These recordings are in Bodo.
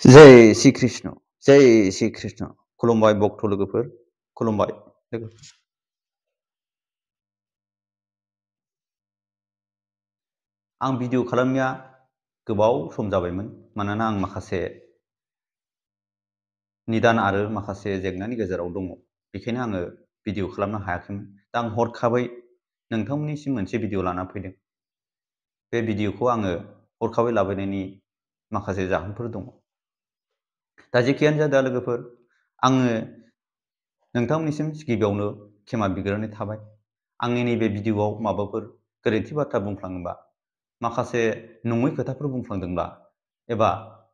जय श्री कृष्ण जय श्री कृष्ण खुलुमबाय भक्त लोगोफोर खुलुमबाय लोगोफोर आं भिडिअ खालामनाया गोबाव सम जाबायमोन मानोना आं माखासे निदान आरो माखासे जेंनानि गेजेराव दङ बेखायनो आङो भिडिअ खालामनो हायाखैमोन दा आं हरखाबै नोंथांमोननिसिम मोनसे भिडिअ लाना फैदों बे भिडिअखौ आङो हरखाबै लाबोनायनि माखासे जाहोनफोर दङ दा जेखियानो जादों लोगोफोर आङो नोंथांमोननिसिम गिबियावनो क्षमा बिग्रोनाय थाबाय आंनि नैबे भिडिअआव माबाफोर गोरोन्थि बाथ्रा बुंफ्लाङोबा माखासे नङै खोथाफोर बुंफ्लांदोंब्ला एबा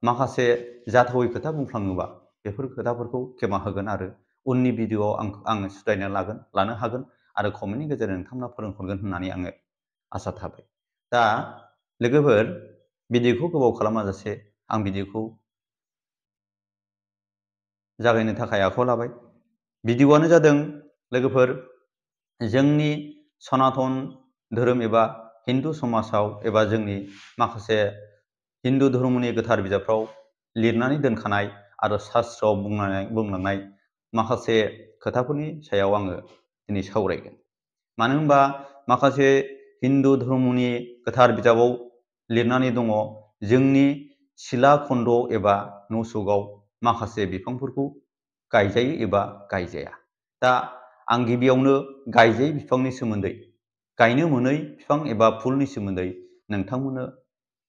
माखासे जाथावै खोथा बुंफ्लाङोबा बेफोर खोथाफोरखौ क्षमा होगोन आरो उननि भिडिअआव आङो सुद्रायना लानो हागोन आरो कमेन्टनि गेजेरजों नोंथांमोना फोरोंहरगोन होननानै आङो आसा थाबाय दा लोगोफोर भिडिअखौ गोबाव खालामाजासे आं भिडिअखौ जागायनो थाखाय आखायाव लाबाय भिडिअआनो जादों लोगोफोर जोंनि सनातन धोरोम एबा हिन्दु समाजाव एबा जोंनि माखासे हिन्दु धर्मनि गोथार बिजाबफ्राव लिरनानै दोनखानाय आरो शास्त्रआव बुंलांनाय माखासे खोथाफोरनि सायाव आङो दिनै सावरायगोन मानो होनबा माखासे हिन्दु धर्मनि गोथार बिजाबाव लिरनानै दङ जोंनि सिला खन्द एबा न'सुगाव माखासे बिफांफोरखौ गायजायो एबा गायजाया दा आं गिबियावनो गायजायै बिफांनि सोमोन्दै गायनो मोनै बिफां एबा फुलनि सोमोन्दै नोंथांमोननो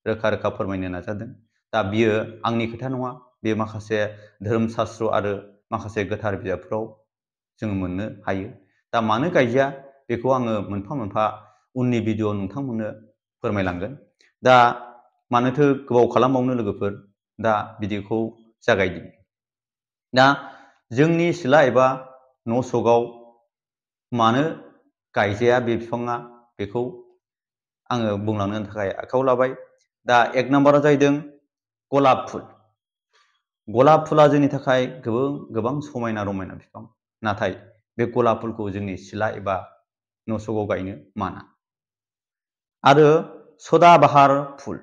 रोखा रोखा फोरमायनो नाजादों दा बियो आंनि खोथा नङा बे माखासे धोरोम शास्त्र आरो माखासे गोथार बिजाबफ्राव जोङो मोननो हायो दा मानो गायजाया बेखौ आङो मोनफा मोनफा उननि भिडिअआव नोंथांमोननो फोरमायलांगोन दा मानोथो गोबाव खालामबावनो लोगोफोर दा भिडिअखौ जागायदिनि दा जोंनि सिला एबा न' सगाव मानो गायजाया बे बिफाङा बेखौ आङो बुंलांनो थाखाय आखायाव लाबाय दा एक नाम्बारा जाहैदों गलाप फुला जोंनि थाखाय गोबां समायना रमायना बिफां नाथाय बे गलाप फुलखौ जोंनि सिला एबा न'सगाव गायनो माना आरो सदाबाहार फुल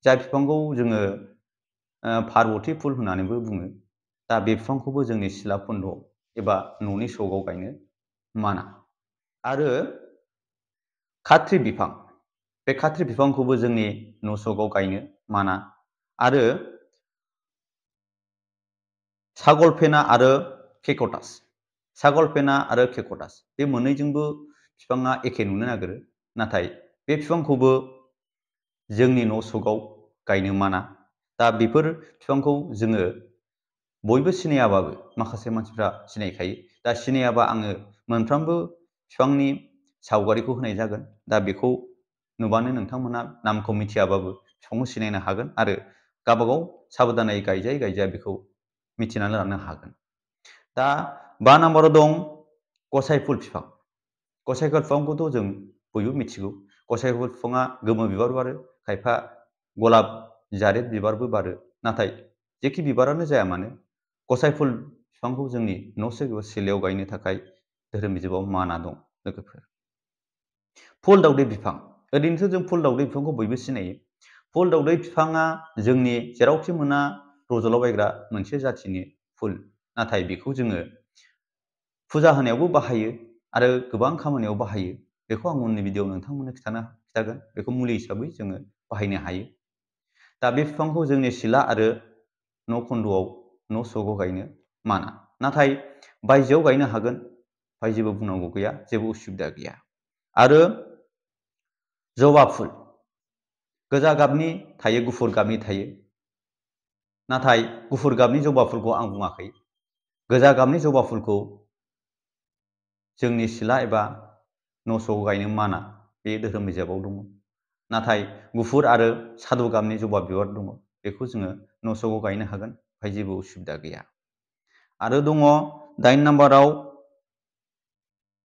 जाय बिफांखौ जोङो पार्बती फुल होननानैबो बुङो दा बे बिफांखौबो जोंनि सिला खन्द'आव एबा न'नि सगाव गायनो माना आरो खाथ्रि बिफां बे खाथ्रि बिफांखौबो जोंनि न' सगाव गायनो माना आरो सागलफेना आरो केकटास बे मोननैजोंबो बिफाङा एखे नुनो नागिरो नाथाय बे बिफांखौबो जोंनि न' सगाव गायनो माना दा बेफोर बिफांखौ जोङो बयबो सिनायाबाबो माखासे मानसिफ्रा सिनायखायो दा सिनायाबा आङो मोनफ्रोमबो बिफांनि सावगारिखौ होनाय जागोन दा बेखौ नुबानो नोंथांमोना नामखौ मिथियाबाबो बिफांखौ सिनायनो हागोन आरो गावबागाव साबधानै गायजाया बेखौ मिथिनानै लानो हागोन दा 5 नाम्बाराव दं गसाइफुल बिफांखौथ' जों बयबो मिथिगौ गसाइफुल बिफाङा गोमो बिबार बारो खायफा गलाब जारेद बिबारबो बारो नाथाय जेखि बिबारानो जाया मानो गसाइफुल बिफांखौ जोंनि न' सिलायाव गायनो थाखाय धोरोम बिजाबाव माना दं लोगोफोर फुल दावदै बिफां ओरैनोथ' जों फुल दावदै बिफांखौ बयबो सिनायो फुल दावदै बिफाङा जोंनि जेरावखि मोना रज'लाबायग्रा मोनसे जाथिनि फुल नाथाय बेखौ जोङो फुजा होनायावबो बाहायो आरो गोबां खामानियाव बाहायो बेखौ आं उननि भिडिअआव नोंथांमोननो खिथागोन बेखौ मुलि हिसाबै जोङो बाहायनो हायो दा बे बिफांखौ जोंनि सिला आरो न' खन्द'आव न' सगाव गायनो माना नाथाय बायजोआव गायनो हागोन बाय जेबो बुंनांगौ गैया जेबो उसुबिदा गैया आरो जबा फुल गोजा गाबनि थायो गुफुर गाबनि थायो नाथाय गुफुर गाबनि जबा फुलखौ आं बुङाखै गोजा गाबनि जबा फुलखौ जोंनि सिला एबा न' सगाव गायनो माना बे धोरोम बिजाबाव दङ नाथाय गुफुर आरो सादु गाबनि जबा बिबार दङ बेखौ जोङो न' सगाव गायनो हागोन बेहाय जेबो उसुबिदा गैया आरो दङ 8 नाम्बाराव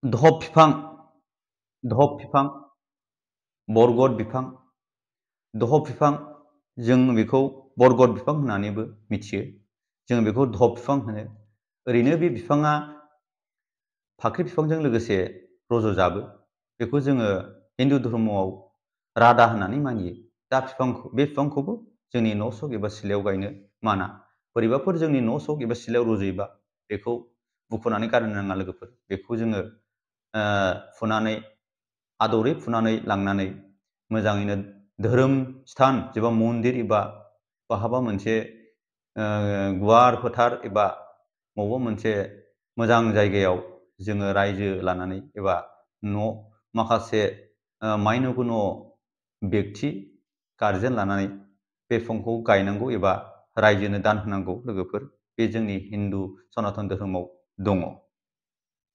धप बिफां बरगद बिफां धप बिफां जों बेखौ बरगद बिफां होननानैबो मिथियो जों बेखौ धप बिफां होनो ओरैनो बे बिफाङा फाख्रि बिफांजों लोगोसे रज'जाबो बेखौ जोङो हिन्दु धर्मआव रादा होननानै मानियो दा बे बिफांखौबो जोंनि न' सक एबा सिलायाव गायनो माना। बोरैबाफोर जोंनि न' सक एबा सिलायाव रज'योबा बेखौ बुखुनानै गारनो नाङा लोगोफोर। बेखौ जोङो फुनानै आदरै फुनानै लांनानै मोजाङैनो धोरोम स्थान एबा मन्दिर एबा बहाबा मोनसे गुवार फोथार एबा बबेबा मोनसे मोजां जायगायाव जोङो रायजो लानानै एबा माखासे मायनगुन बेक्ति गारजेन लानानै बे बिफांखौ गायनांगौ एबा रायजोनो दान होनांगौ लोगोफोर। बे जोंनि हिन्दु सनातन धोरोमाव दङ।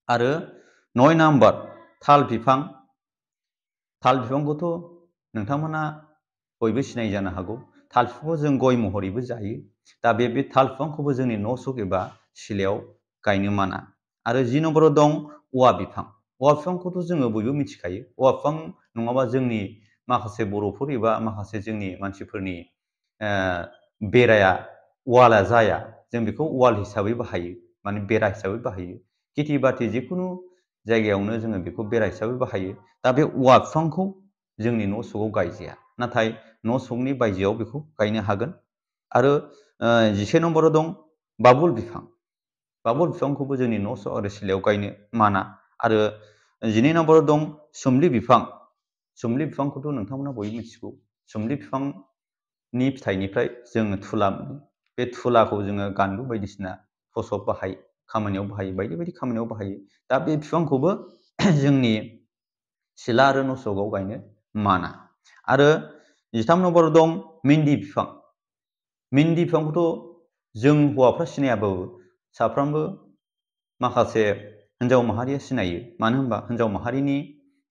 आरो 9 नाम्बार थाल बिफां। थाल बिफांखौथ' नोंथांमोना बयबो सिनाय जानो हागौ। थाल बिफांखौ जों गय महरैबो जायो। दा बे थाल बिफांखौबो जोंनि न' सक एबा सिलायाव गायनो माना। आरो 10 नम्बराव दं औवा बिफां। औवा बिफांखौथ' जोङो बयबो मिथिखायो। औवा बिफां नङाबा जोंनि माखासे बर'फोर एबा माखासे जोंनि मानसिफोरनि बेराया वाला जाया। जों बेखौ वाल हिसाबै बाहायो, माने बेरा हिसाबै बाहायो। खेथि बाथि जिखुनु जायगायावनो जोङो बेखौ बेरा हिसाबै बाहायो। दा बे औवा बिफांखौ जोंनि न' सकाव गायजाया, नाथाय न' सकनि बायजोआव बेखौ गायनो हागोन। आरो 11 नम्बराव दं बाबुल बिफां। बाबुल बिफांखौबो जोंनि न' सक आरो सिलायाव गायनो माना। आरो 12 नम्बराव दं सोमलि बिफां। सोमलि बिफांखौथ' नोंथांमोना बयबो मिथिगौ। सोमलि बिफांनि फिथाइनिफ्राय जोङो थुला मोनो। बे थुलाखौ जोङो गान्दु बायदिसिना थसब खामानियाव बाहायो, बायदि बायदि खामानियाव बाहायो। दा बे बिफांखौबो जोंनि सिला आरो न' सकाव गायनो माना। आरो 13 नम्बराव दं मिन्दि बिफां। मिन्दि बिफांखौथ' जों हौवाफ्रा सिनायाबाबो साफ्रोमबो माखासे हिन्जाव माहारिया सिनायो। मानो होनबा हिन्जाव माहारिनि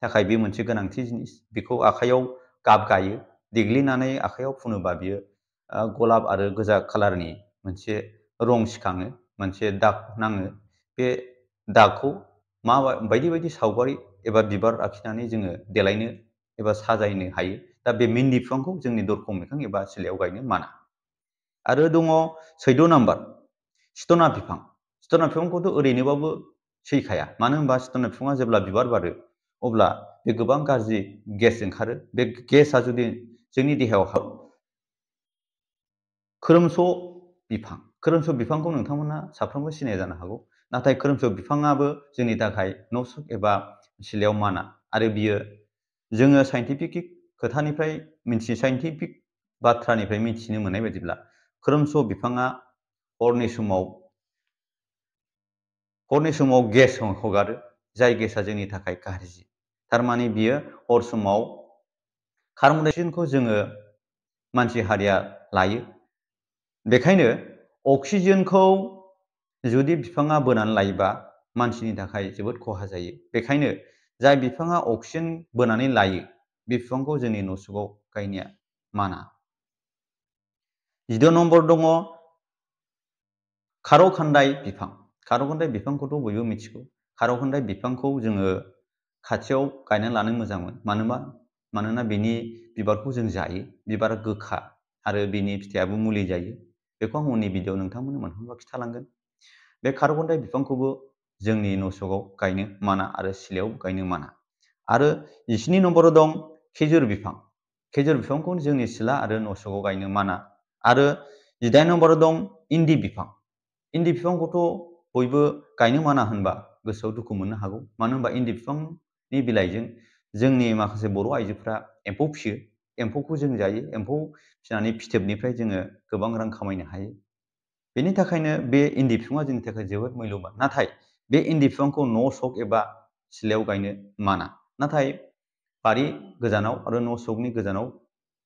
थाखाय बे मोनसे गोनांथि जिनिस। बेखौ आखाइयाव गाब गायो, देग्लिनानै आखाइयाव फुनोबा बियो गलाब आरो गोजा खालारनि मोनसे रं सिखाङो, मोनसे दाग नाङो। बे दागखौ बायदि बायदि सावगारि एबा बिबार आखिनानै जोङो देलायनो एबा साजायनो हायो। दा बे मिन्दि बिफांखौ जोंनि दरखं मोखां एबा सिलायाव गायनो माना। आरो दङ 14 नाम्बार सिथना बिफां। सिथना बिफांखौथ' ओरैनोबाबो सैखाया। मानो होनबा सिथना बिफाङा जेब्ला बिबार बारो अब्ला बे गोबां गाज्रि गेस ओंखारो। बे गेसआ जुदि जोंनि देहायाव खोरोमसो बिफां। खोरोमसो बिफांखौ नोंथांमोना साफ्रोमबो सिनाया जानो हागौ। नाथाय खोरोमसो बिफाङाबो जोंनि थाखाय न' सक एबा सिलायाव माना। आरो बियो जोङो साइन्टिफिक बाथ्रानिफ्राय मिथिनो मोननाय बायदिब्ला खोरोमसो बिफाङा हरनि समाव गेस हगारो, जाय गेसआ जोंनि थाखाय गाज्रि। थारमाने बियो हर समाव कार्बन डाइ अक्साइडखौ जोङो मानसि हारिया लायो। बेखायनो अक्सिजेनखौ जुदि बिफाङा बोनानै लायोबा मानसिनि थाखाय जोबोद खहा जायो। बेखायनो जाय बिफाङा अक्सिजेन बोनानै लायो बे बिफांखौ जोंनि न' सकाव गायनाया माना। 14 नम्बर दङ खारौ खान्दाय बिफां। खारौ खान्दाय बिफांखौथ' बयबो मिथिगौ। खारौ खान्दाय बिफांखौ जोङो खाथियाव गायनानै लानो मोजांमोन। मानोना बेनि बिबारखौ जों जायो। बिबारा गोखा आरो बेनि फिथाइयाबो मुलि जायो। बेखौ आं उननि भिडिअ'आव नोंथांमोननो मोनफ्रोमबो खिन्थालांगोन। बे खारौ खान्दाय बिफांखौबो जोंनि न' सकाव गायनो माना आरो सिलायाव गायनो माना। आरो 14 नम्बराव दं खेजुर बिफां। खेजुर बिफांखौ जोंनि सिला आरो न' सकाव गायनो माना। आरो 18 नम्बराव दं इन्दि बिफां। इन्दि बिफांखौथ' बयबो गायनो माना होनबा गोसोआव दुखु मोननो हागौ। मानो होनबा इन्दि बिफांनि बिलाइजों जोंनि माखासे बर' आइजोफ्रा एम्फौ फिसियो। एम्फौखौ जों जायो। एम्फौ फिसिनानै फिथोबनिफ्राय जोङो गोबां रां खामायनो हायो। बेनि थाखायनो बे इन्दि बिफाङा जोंनि थाखाय जोबोद मुल्यबान। नाथाय बे इन्दि बिफांखौ न' सक एबा सिलायाव गायनो माना। नाथाय बारि गोजानाव आरो न' सकनि गोजानाव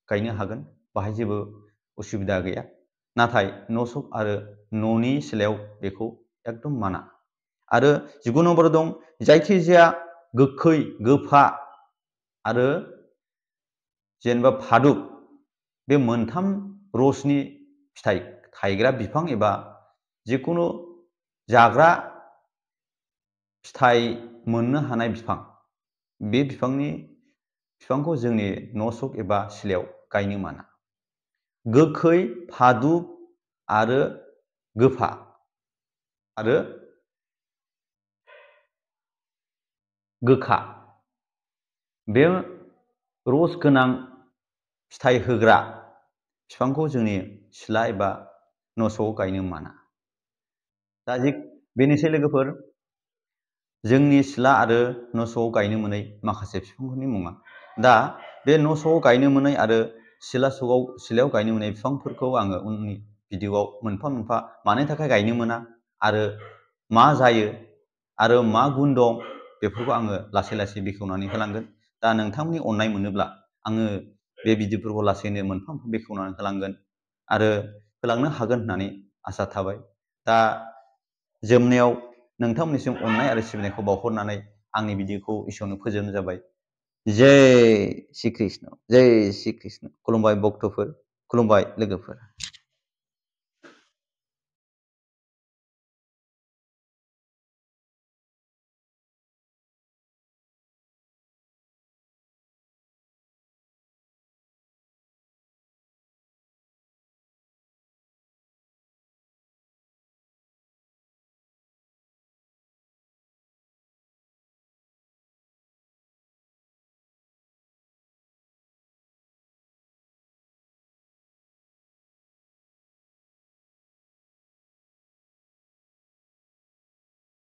गायनो हागोन, बाहाय जेबो उसुबिदा गैया। नाथाय न' सक आरो न'नि सिलायाव बेखौ एकदम माना। आरो 19 नम्बराव दं जायखिजाया गोखै, गोफा आरो जेनेबा फादुब, बे मोनथाम रसनि फिथाइ थायग्रा बिफां एबा जिखुनु जाग्रा फिथाइ मोननो हानाय बिफां, बे बिफांखौ जोंनि न' सक एबा सिलायाव गायनो माना। गोखै, फादुब आरो गोफा आरो गोखा, बे रस गोनां फिथाइ होग्रा बिफांखौ जोंनि सिथ्ला एबा न'स'आव गायनो माना। दा बेनोसै लोगोफोर जोंनि सिथ्ला आरो न'स'आव गायनो मोनै माखासे बिफांफोरनि मुङा। दा बे न'स'आव गायनो मोनै आरो सिथ्लायाव गायनो मोनै बिफांफोरखौ आङो उननि भिडिअ'आव मोनफा मोनफा मानि थाखाय गायनो मोना आरो मा जायो आरो मा गुन दं बेफोरखौ आङो लासै लासै बेखेवनानै होलांगोन। दा नोंथांमोननि अननाय मोनोब्ला आङो बे भिडिअ'फोरखौ लासैनो मोनफा मोनफा बेखेवनानै होलांगोन आरो होलांनो हागोन होननानै आसा थाबाय। दा जोबनायाव नोंथांमोननिसिम अननाय आरो सिबिनायखौ बावहरनानै आंनि भिडिअ'खौ एसेयावनो फोजोबनाय जाबाय। जय श्री कृष्ण, जय श्री कृष्ण। खुलुमबाय भक्तफोर, खुलुमबाय लोगोफोर।